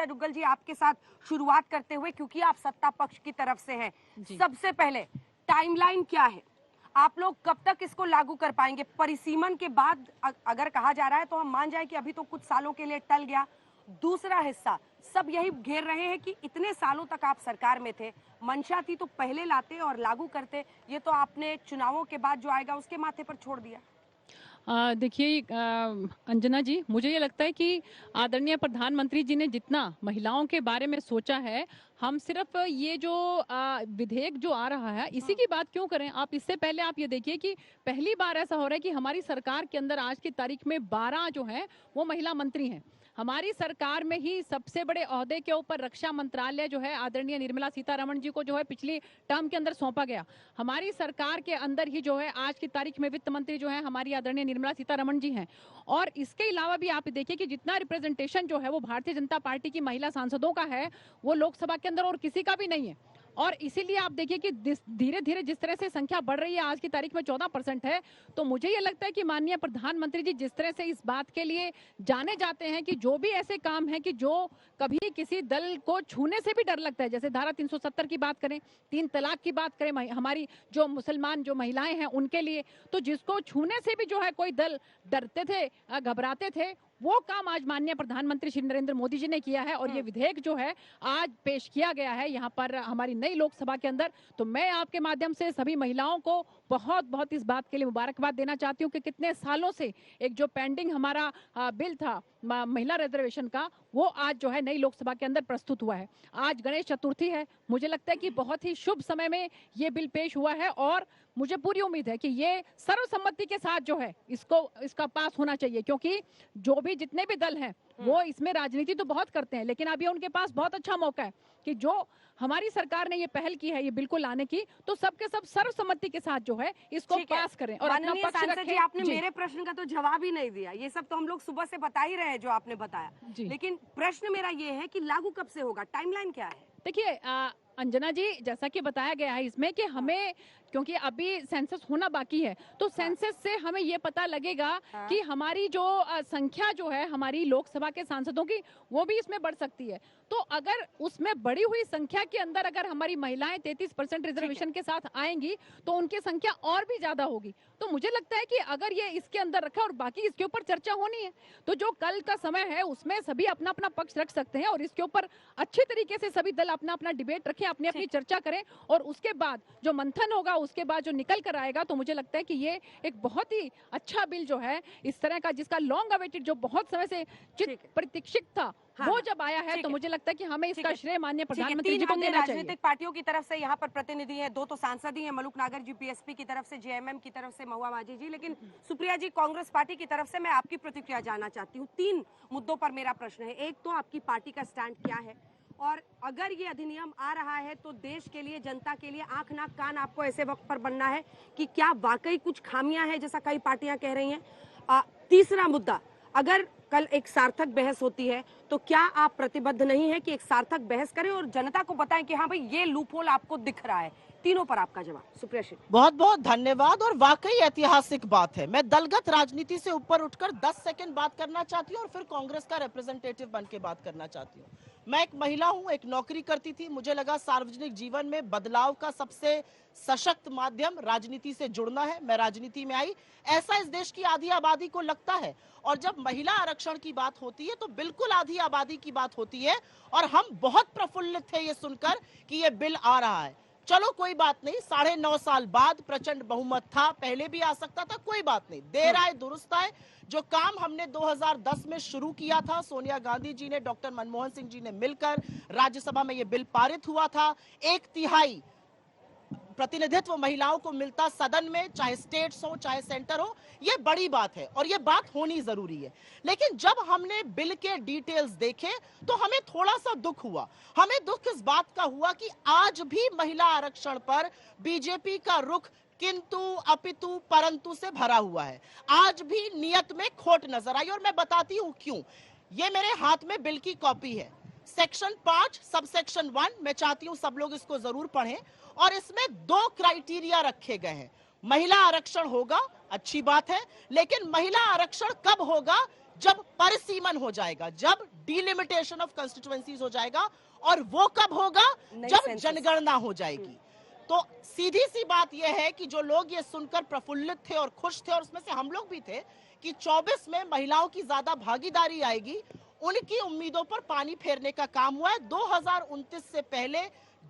दुग्गल जी, आपके साथ शुरुआत करते हुए, क्योंकि आप सत्ता पक्ष की तरफ से हैं, सबसे पहले टाइमलाइन क्या है? आप लोग कब तक इसको लागू कर पाएंगे? परिसीमन के बाद अगर कहा जा रहा है तो हम मान जाए कि अभी तो कुछ सालों के लिए टल गया। दूसरा हिस्सा सब यही घेर रहे हैं कि इतने सालों तक आप सरकार में थे, मंशा थी तो पहले लाते और लागू करते, ये तो आपने चुनावों के बाद जो आएगा उसके माथे पर छोड़ दिया। देखिए अंजना जी, मुझे ये लगता है कि आदरणीय प्रधानमंत्री जी ने जितना महिलाओं के बारे में सोचा है, हम सिर्फ ये जो विधेयक जो आ रहा है इसी की बात क्यों करें। आप इससे पहले आप ये देखिए कि पहली बार ऐसा हो रहा है कि हमारी सरकार के अंदर आज की तारीख में 12 जो है वो महिला मंत्री हैं। हमारी सरकार में ही सबसे बड़े ओहदे के ऊपर रक्षा मंत्रालय जो है आदरणीय निर्मला सीतारमण जी को जो है पिछली टर्म के अंदर सौंपा गया। हमारी सरकार के अंदर ही जो है आज की तारीख में वित्त मंत्री जो है हमारी आदरणीय निर्मला सीतारमण जी हैं। और इसके अलावा भी आप देखिए कि जितना रिप्रेजेंटेशन जो है वो भारतीय जनता पार्टी की महिला सांसदों का है वो लोकसभा के अंदर और किसी का भी नहीं है। और इसीलिए आप देखिए कि धीरे धीरे जिस तरह से संख्या बढ़ रही है, आज की तारीख में 14% है, तो मुझे ये लगता है कि माननीय प्रधानमंत्री जी जिस तरह से इस बात के लिए जाने जाते हैं कि जो भी ऐसे काम है कि जो कभी किसी दल को छूने से भी डर लगता है, जैसे धारा 370 की बात करें, 3 तलाक की बात करें, हमारी जो मुसलमान जो महिलाएं हैं उनके लिए, तो जिसको छूने से भी जो है कोई दल डरते थे, घबराते थे, वो काम आज माननीय प्रधानमंत्री श्री नरेंद्र मोदी जी ने किया है। और ये विधेयक जो है आज पेश किया गया है यहाँ पर हमारी नई लोकसभा के अंदर, तो मैं आपके माध्यम से सभी महिलाओं को बहुत बहुत इस बात के लिए मुबारकबाद देना चाहती हूँ कि कितने सालों से एक जो पेंडिंग हमारा बिल था महिला रिजर्वेशन का, वो आज जो है नई लोकसभा के अंदर प्रस्तुत हुआ है। आज गणेश चतुर्थी है, मुझे लगता है कि बहुत ही शुभ समय में ये बिल पेश हुआ है और मुझे पूरी उम्मीद है कि ये सर्वसम्मति के साथ जो है इसका पास होना चाहिए, क्योंकि जो भी जितने भी दल हैं वो इसमें राजनीति तो बहुत करते हैं, लेकिन अभी उनके पास बहुत अच्छा मौका है कि जो हमारी सरकार ने ये पहल की है ये बिल्कुल लाने की, तो सबके सब सर्वसम्मति के साथ जो है इसको पास करें और अपना पक्ष रखें। आपने मेरे प्रश्न का तो जवाब ही नहीं दिया। ये सब तो हम लोग सुबह से बता ही रहे हैं जो आपने बताया, लेकिन प्रश्न मेरा ये है कि लागू कब से होगा, टाइमलाइन क्या है? देखिए अंजना जी, जैसा कि बताया गया है इसमें कि हमें, क्योंकि अभी सेंसस होना बाकी है, तो सेंसस से हमें ये पता लगेगा कि हमारी जो संख्या जो है हमारी लोकसभा के सांसदों की वो भी इसमें बढ़ सकती है। तो अगर उसमें बढ़ी हुई संख्या के अंदर अगर हमारी महिलाएं 33% रिजर्वेशन के साथ आएंगी तो उनकी संख्या और भी ज्यादा होगी। तो मुझे लगता है कि अगर ये इसके अंदर रखा और बाकी इसके ऊपर चर्चा होनी है, तो जो कल का समय है उसमें सभी अपना अपना पक्ष रख सकते हैं और इसके ऊपर अच्छे तरीके से सभी दल अपना अपना डिबेट रखें, अपनी अपनी चर्चा करें और उसके बाद जो मंथन होगा उसके बाद जो निकल कर आएगा, तो मुझे लगता है कि ये एक बहुत ही अच्छा बिल जो है इस तरह का, जिसका लॉन्ग अवेटेड जो बहुत समय से प्रतीक्षित था, वो जब आया है तो मुझे लगता है कि हमें इसका श्रेय माननीय प्रधानमंत्री जी को देना चाहिए। राजनीतिक पार्टियों की तरफ से यहाँ पर प्रतिनिधि हैं, 2 तो सांसद ही हैं, मलूक नागर जी पीएसपी की तरफ से, जेएमएम की तरफ से महुआ माझी जी, लेकिन सुप्रिया जी कांग्रेस पार्टी की तरफ से मैं आपकी प्रतिक्रिया जानना चाहती हूँ। 3 मुद्दों पर मेरा प्रश्न है। एक तो आपकी पार्टी का स्टैंड क्या है, और अगर ये अधिनियम आ रहा है तो देश के लिए, जनता के लिए आंख नाक कान आपको ऐसे वक्त पर बनना है कि क्या वाकई कुछ खामियां हैं जैसा कई पार्टियां कह रही हैं। तीसरा मुद्दा, अगर कल एक सार्थक बहस होती है तो क्या आप प्रतिबद्ध नहीं है कि एक सार्थक बहस करें और जनता को बताएं कि हाँ भाई ये लूपहोल आपको दिख रहा है? तीनों पर आपका जवाब। सुप्रिया जी, बहुत बहुत धन्यवाद। और वाकई ऐतिहासिक बात है। मैं दलगत राजनीति से ऊपर उठकर 10 सेकंड बात करना चाहती हूँ और फिर कांग्रेस का रिप्रेजेंटेटिव बन के बात करना चाहती हूँ। मैं एक महिला हूँ, एक नौकरी करती थी, मुझे लगा सार्वजनिक जीवन में बदलाव का सबसे सशक्त माध्यम राजनीति से जुड़ना है। मैं राजनीति में आई, ऐसा इस देश की आधी आबादी को लगता है। और जब महिला आरक्षण की बात होती है तो बिल्कुल आधी आबादी की बात होती है और हम बहुत प्रफुल्लित थे ये सुनकर कि ये बिल आ रहा है। चलो कोई बात नहीं, 9.5 साल बाद प्रचंड बहुमत था, पहले भी आ सकता था, कोई बात नहीं, देर आए दुरुस्त आए। जो काम हमने 2010 में शुरू किया था, सोनिया गांधी जी ने, डॉक्टर मनमोहन सिंह जी ने मिलकर, राज्यसभा में यह बिल पारित हुआ था। 1/3 प्रतिनिधित्व महिलाओं को मिलता सदन में, चाहे स्टेट्स हो चाहे सेंटर हो, यह बड़ी बात है और यह बात होनी जरूरी है। लेकिन जब हमने बिल के डिटेल्स देखे तो हमें थोड़ा सा दुख हुआ। हमें दुख इस बात का हुआ कि आज भी महिला आरक्षण पर बीजेपी का रुख किंतु अपितु परंतु से भरा हुआ है। आज भी नियत में खोट नजर आई और मैं बताती हूं क्यों। ये मेरे हाथ में बिल की कॉपी है, सेक्शन 5 सबसेक्शन 1। मैं चाहती हूं सब लोग इसको जरूर पढ़ें। और इसमें 2 क्राइटेरिया रखे गए हैं। महिला आरक्षण होगा, अच्छी बात है, लेकिन महिला आरक्षण कब होगा जब परिसीमन हो जाएगा, जब डिलिमिटेशन ऑफ कंस्टिट्यूएंसीज हो जाएगा, और वो कब होगा? जब जनगणना हो जाएगी। तो सीधी सी बात यह है कि जो लोग ये सुनकर प्रफुल्लित थे और खुश थे, और उसमें से हम लोग भी थे, कि 24 में महिलाओं की ज्यादा भागीदारी आएगी, उनकी उम्मीदों पर पानी फेरने का काम हुआ है। 2029 से पहले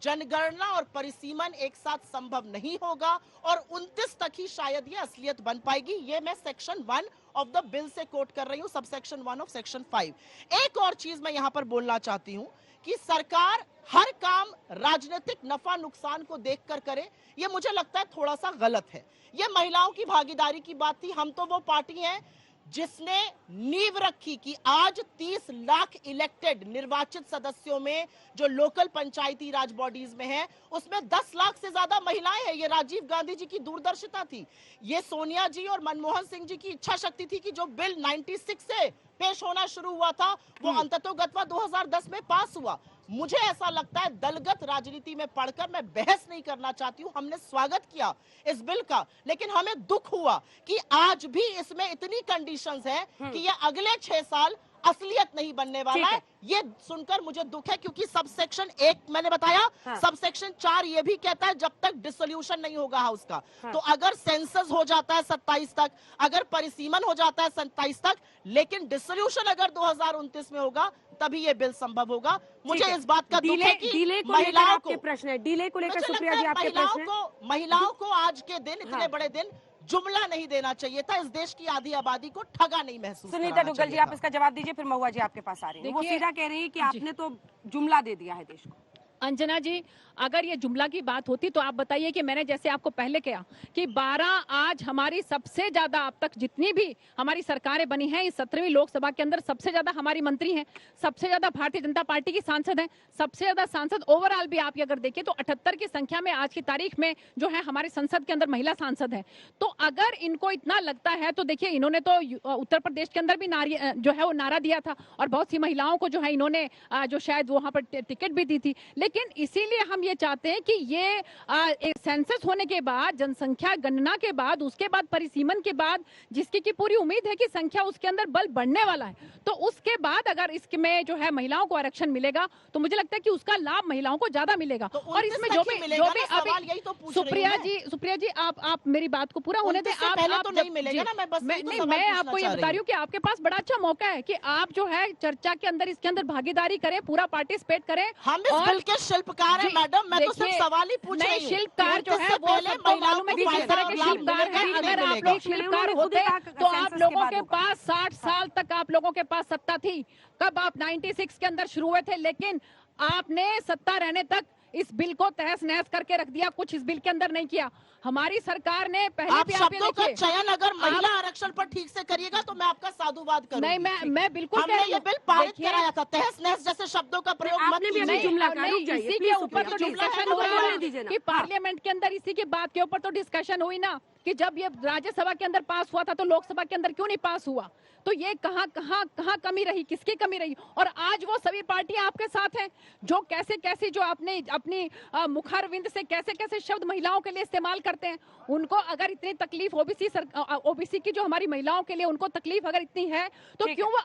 जनगणना और परिसीमन एक साथ संभव नहीं होगा, और 29 तक ही शायद ये असलियत बन पाएगी। ये मैं सेक्शन 1 ऑफ द बिल से कोट कर रही हूं, सब सेक्शन 1 ऑफ सेक्शन 5। एक और चीज मैं यहां पर बोलना चाहती हूं कि सरकार हर काम राजनीतिक नफा नुकसान को देखकर करे, ये मुझे लगता है थोड़ा सा गलत है। ये महिलाओं की भागीदारी की बात थी। हम तो वो पार्टी हैं जिसने नींव रखी कि आज 30 लाख इलेक्टेड निर्वाचित सदस्यों में जो लोकल पंचायती राज बॉडीज में है, उसमें 10 लाख से ज्यादा महिलाएं हैं। ये राजीव गांधी जी की दूरदर्शिता थी, ये सोनिया जी और मनमोहन सिंह जी की इच्छा शक्ति थी कि जो बिल 96 से पेश होना शुरू हुआ था, वो अंततोगत्वा 2010 में पास हुआ। मुझे ऐसा लगता है, दलगत राजनीति में पढ़कर मैं बहस नहीं करना चाहती हूं, हमने स्वागत किया इस बिल का, लेकिन हमें दुख हुआ कि आज भी इसमें इतनी कंडीशंस है कि ये अगले 6 साल असलियत नहीं बनने वाला है। ये सुनकर मुझे दुख है, क्योंकि सबसेक्शन 1 मैंने बताया, सबसेक्शन 4 ये भी कहता है जब तक डिसोल्यूशन नहीं होगा हाउस का। तो अगर सेंसस हो जाता है 27 तक, अगर परिसीमन हो जाता है 27 तक, लेकिन डिसोल्यूशन अगर 2029 में होगा, तभी ये बिल संभव होगा। मुझे इस बात का दुख है कि महिलाओं को प्रश्न है, डीले को लेकर सुप्रिया जी आपके प्रश्न है। महिलाओं को आज के दिन, इतने बड़े दिन, जुमला नहीं देना चाहिए था। इस देश की आधी आबादी को ठगा नहीं महसूस सुनीता दुग्गल जी, आप इसका जवाब दीजिए, फिर महुआ जी आपके पास आ रही है। वो सीधा कह रही है कि आपने तो जुमला दे दिया है देश को। अंजना जी, अगर ये जुमला की बात होती तो आप बताइए कि मैंने जैसे आपको पहले कहा कि 12 आज हमारी सबसे ज्यादा अब तक जितनी भी हमारी सरकारें बनी हैं, इस 17वीं लोकसभा के अंदर सबसे ज्यादा हमारी मंत्री हैं, सबसे ज्यादा भारतीय जनता पार्टी की सांसद हैं, सबसे ज्यादा सांसद ओवरऑल भी आप अगर देखें तो 78 की संख्या में आज की तारीख में जो है हमारी संसद के अंदर महिला सांसद है। तो अगर इनको इतना लगता है तो देखिए, इन्होंने तो उत्तर प्रदेश के अंदर भी जो है वो नारा दिया था, और बहुत सी महिलाओं को जो है इन्होंने जो शायद वहां पर टिकट भी दी थी। लेकिन इसीलिए हम ये चाहते हैं कि ये सेंसस होने के बाद, जनसंख्या गणना के बाद, उसके बाद परिसीमन के बाद, जिसकी की पूरी उम्मीद है कि संख्या उसके अंदर बल बढ़ने वाला है, तो उसके बाद अगर इसमें जो है महिलाओं को आरक्षण मिलेगा तो मुझे लगता है कि उसका लाभ महिलाओं को ज्यादा मिलेगा। तो और इसमें जो भी अभी सुप्रिया जी आप मेरी बात को पूरा होने दें। मैं आपको ये बता रही हूँ कि आपके पास बड़ा अच्छा मौका है कि आप जो है चर्चा के अंदर इसके अंदर भागीदारी करें, पूरा पार्टिसिपेट करें। हम इस बिल के शिल्पकार हैं मैडम, मैं तो सिर्फ सवाल ही पूछ रही हूं। शिल्पकार जो है वो सबको मालूम है कि किस तरह के शिल्पकार हैं। अगर आप लोग शिल्पकार होते तो आप लोगों के पास 60 साल तक आप लोगों के पास सत्ता थी। कब आप 96 के अंदर शुरू हुए थे, लेकिन आपने सत्ता रहने तक इस बिल को तहस नहस करके रख दिया, कुछ इस बिल के अंदर नहीं किया। हमारी सरकार ने पहले भी शब्दों का चयन अगर महिला आरक्षण पर ठीक से करिएगा तो मैं आपका साधुवाद करूंगी। नहीं, मैं बिल्कुल हमने ये बिल पारित कराया था, तहस नहस जैसे शब्दों का प्रयोग मत कीजिए। इसी के ऊपर तो डिस्कशन हो रहा है कि पार्लियामेंट के अंदर इसी की बात के ऊपर तो डिस्कशन हुई ना, कि जब ये राज्यसभा के अंदर पास हुआ था तो लोकसभा के अंदर क्यों नहीं पास हुआ। तो ये कहां कमी रही, किसकी कमी रही। और आज वो सभी पार्टियां आपके साथ हैं जो कैसे जो आपने अपनी मुखारविंद से कैसे शब्द महिलाओं के लिए इस्तेमाल करते हैं। उनको अगर इतनी तकलीफ ओबीसी की जो हमारी महिलाओं के लिए उनको तकलीफ अगर इतनी है तो क्यों वो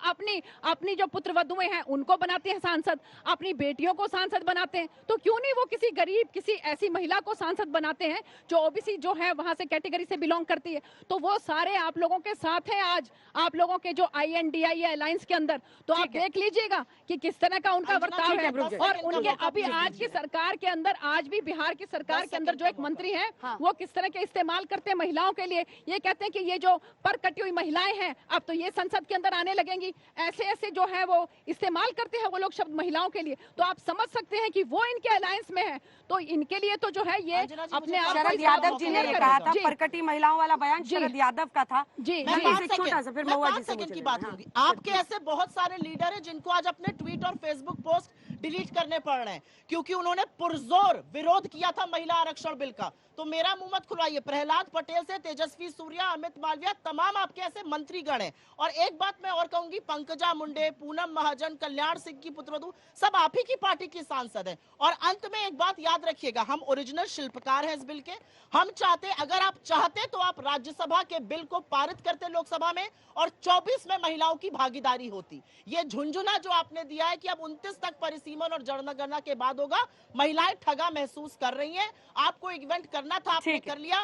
अपनी जो पुत्र वधुएं हैं उनको बनाते हैं सांसद, अपनी बेटियों को सांसद बनाते हैं। तो क्यों नहीं वो किसी गरीब, किसी ऐसी महिला को सांसद बनाते हैं जो ओबीसी जो है वहां से कैटेगरी से बिलोंग करती है। तो वो सारे आप लोगों के साथ हैं आज, आप लोगों के जो INDI अलायंस के अंदर। तो आप देख लीजिएगा कि किस तरह का उनका बर्ताव है। और उनके अभी आज की सरकार के अंदर, आज भी बिहार की सरकार के अंदर जो एक मंत्री हैं वो किस तरह के इस्तेमाल करते हैं महिलाओं के लिए। ये कहते हैं कि ये जो पर कटी हुई महिलाएं हैं अब तो ये संसद के अंदर आने लगेंगी, ऐसे जो है वो इस्तेमाल करते हैं वो लोग शब्द महिलाओं के लिए। तो आप समझ सकते हैं कि वो इनके अलायंस में है, तो इनके लिए तो जो है ये अपने आप। शरद यादव जी ने कहा था, परकटी महिलाओं वाला बयान शरद यादव का था। छोटा सा, फिर महुआ जी से की बात होगी। आपके ऐसे बहुत सारे लीडर हैं जिनको आज अपने ट्वीट और फेसबुक पोस्ट डिलीट करने पड़ रहे हैं क्योंकि उन्होंने पुरजोर विरोध किया था महिला आरक्षण बिल का। तो मेरा मुंह मत खुलवाइए। प्रहलाद पटेल से तेजस्वी सूर्या, अमित मालविया, तमाम आपके ऐसे मंत्रीगण हैं। और एक बात मैं और कहूंगी, पंकजा मुंडे, पूनम महाजन, कल्याण सिंह की पुत्रवधू, सब आप ही की पार्टी की सांसद हैं। और अंत में एक बात याद रखिएगा, हम ओरिजिनल शिल्पकार हैं इस बिल के। हम चाहते, अगर आप चाहते तो आप राज्यसभा के बिल को पारित करते लोकसभा में और 24 में महिलाओं की भागीदारी होती। ये झुंझुना जो आपने दिया है कि अब 29 तक परिसीमन और जनगणना के बाद होगा, महिलाएं ठगा महसूस कर रही हैं। आपको इवेंट करना था, आपने कर लिया।